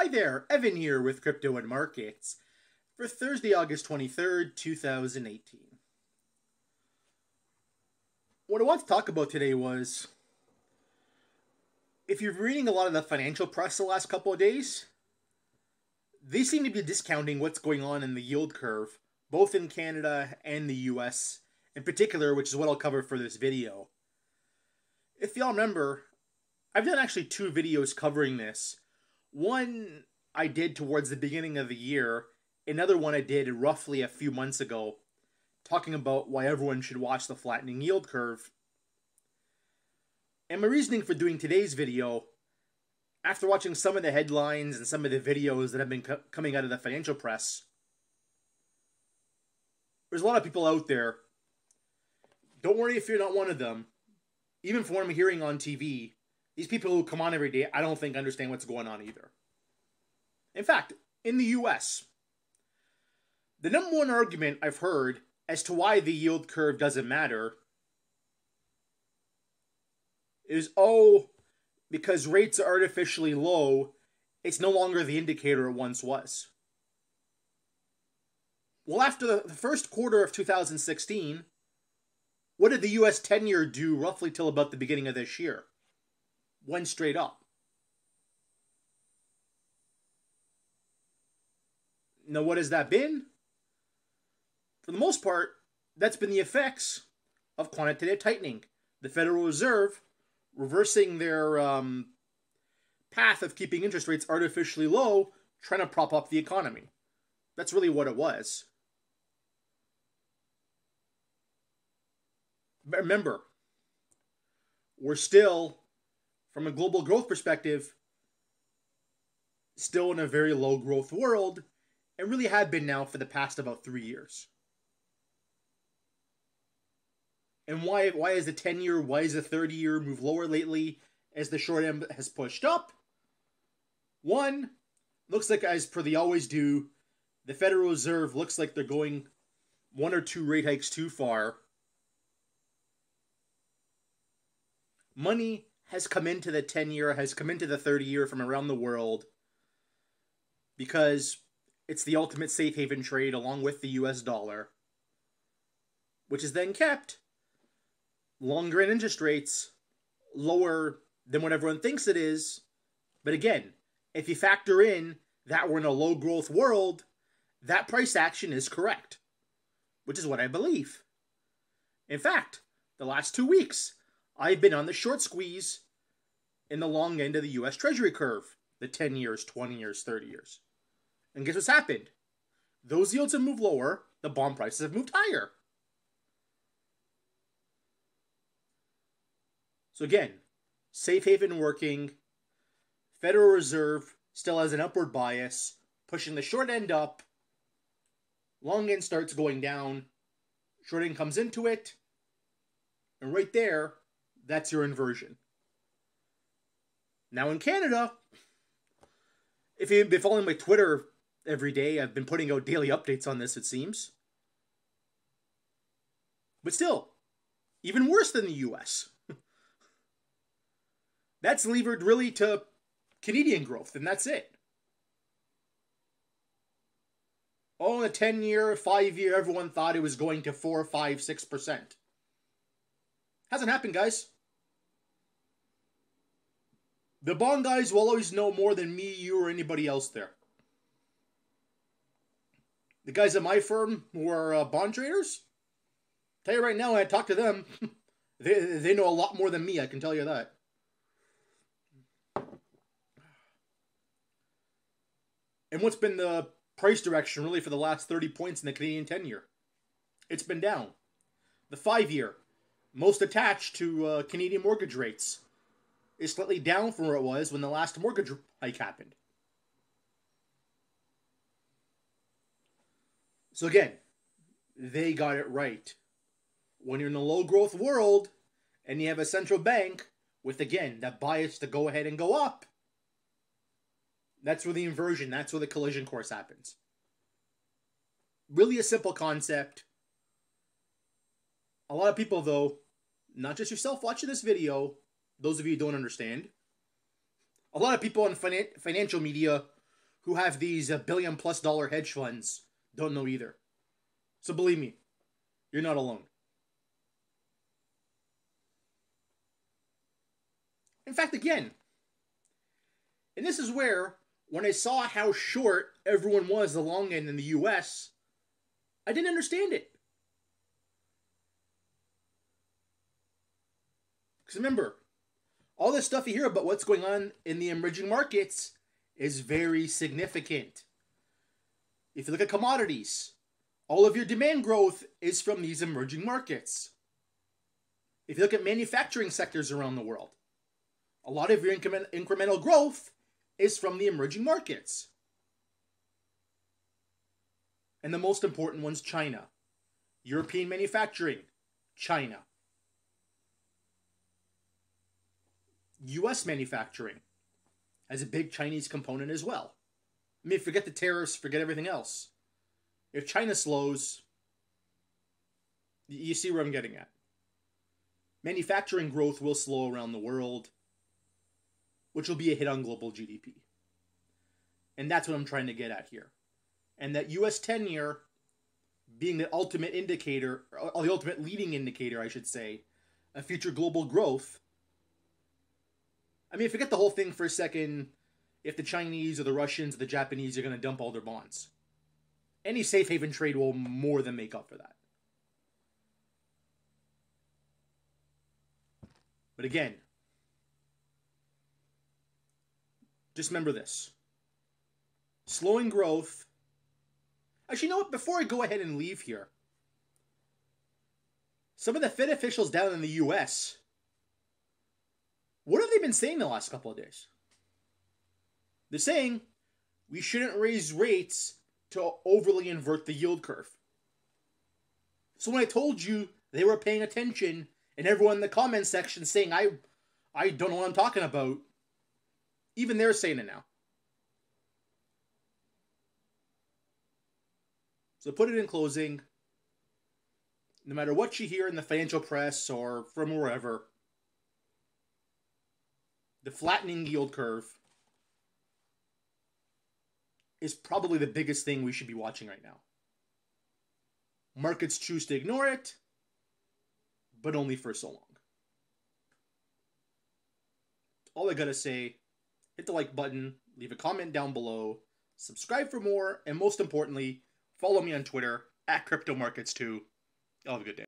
Hi there, Evan here with Crypto and Markets for Thursday, August 23rd, 2018. What I want to talk about today was, if you're reading a lot of the financial press the last couple of days, they seem to be discounting what's going on in the yield curve, both in Canada and the US in particular, which is what I'll cover for this video. If y'all remember, I've done actually two videos covering this. One I did towards the beginning of the year, another one I did roughly a few months ago, talking about why everyone should watch the flattening yield curve. And my reasoning for doing today's video, after watching some of the headlines and some of the videos that have been coming out of the financial press, there's a lot of people out there. Don't worry if you're not one of them. Even from what I'm hearing on TV, these people who come on every day, I don't think understand what's going on either. In fact, in the US, the number one argument I've heard as to why the yield curve doesn't matter is, because rates are artificially low, it's no longer the indicator it once was. Well, after the first quarter of 2016, what did the US 10-year do roughly till about the beginning of this year? Went straight up. Now, what has that been? For the most part, that's been the effects of quantitative tightening. The Federal Reserve reversing their path of keeping interest rates artificially low, trying to prop up the economy. That's really what it was. But remember, we're still, from a global growth perspective, still in a very low growth world, and really have been now for the past about 3 years. And why is the 10-year, why is the 30-year move lower lately as the short end has pushed up? One, looks like, as per they always do, the Federal Reserve looks like they're going one or two rate hikes too far. Money has come into the 10-year, has come into the 30-year from around the world because it's the ultimate safe haven trade along with the US dollar, which is then kept longer in interest rates, lower than what everyone thinks it is. But again, if you factor in that we're in a low growth world, that price action is correct, which is what I believe. In fact, the last 2 weeks, I've been on the short squeeze in the long end of the US Treasury curve, the 10 years, 20 years, 30 years. And guess what's happened? Those yields have moved lower, the bond prices have moved higher. So again, safe haven working, Federal Reserve still has an upward bias, pushing the short end up, long end starts going down, short end comes into it, and right there, that's your inversion. Now in Canada, if you've been following my Twitter every day, I've been putting out daily updates on this, it seems. But still, even worse than the US. That's levered really to Canadian growth, and that's it. Oh, in a 10-year, 5-year, everyone thought it was going to 4, 5, 6%. Hasn't happened, guys. The bond guys will always know more than me, you, or anybody else there. The guys at my firm who are bond traders, tell you right now, when I talk to them, they know a lot more than me, I can tell you that. And what's been the price direction really for the last 30 points in the Canadian 10-year? It's been down. The 5-year, most attached to Canadian mortgage rates, is slightly down from where it was when the last mortgage hike happened. So again, they got it right. When you're in a low growth world and you have a central bank with, again, that bias to go ahead and go up, that's where the inversion, that's where the collision course happens. Really a simple concept. A lot of people, though, not just yourself watching this video, those of you who don't understand, a lot of people on financial media who have these $1 billion+ hedge funds don't know either. So believe me, you're not alone. In fact, again, and this is where, when I saw how short everyone was the long end in the US, I didn't understand it. Because remember, all this stuff you hear about what's going on in the emerging markets is very significant. If you look at commodities, all of your demand growth is from these emerging markets. If you look at manufacturing sectors around the world, a lot of your incremental growth is from the emerging markets. And the most important one's China. European manufacturing, China. US manufacturing has a big Chinese component as well. I mean, forget the tariffs, forget everything else. If China slows, you see where I'm getting at. Manufacturing growth will slow around the world, which will be a hit on global GDP. And that's what I'm trying to get at here. And that US 10-year being the ultimate indicator, or the ultimate leading indicator, I should say, of future global growth. I mean, forget the whole thing for a second, if the Chinese or the Russians or the Japanese are going to dump all their bonds. Any safe haven trade will more than make up for that. But again, just remember this. Slowing growth. Actually, you know what? Before I go ahead and leave here, some of the Fed officials down in the US, what have they been saying the last couple of days? They're saying we shouldn't raise rates to overly invert the yield curve. So when I told you they were paying attention, and everyone in the comment section saying, I don't know what I'm talking about, even they're saying it now. So put it in closing, no matter what you hear in the financial press or from wherever, the flattening yield curve is probably the biggest thing we should be watching right now. Markets choose to ignore it, but only for so long. All I gotta say, hit the like button, leave a comment down below, subscribe for more, and most importantly, follow me on Twitter, @CryptoMarkets2. Y'all have a good day.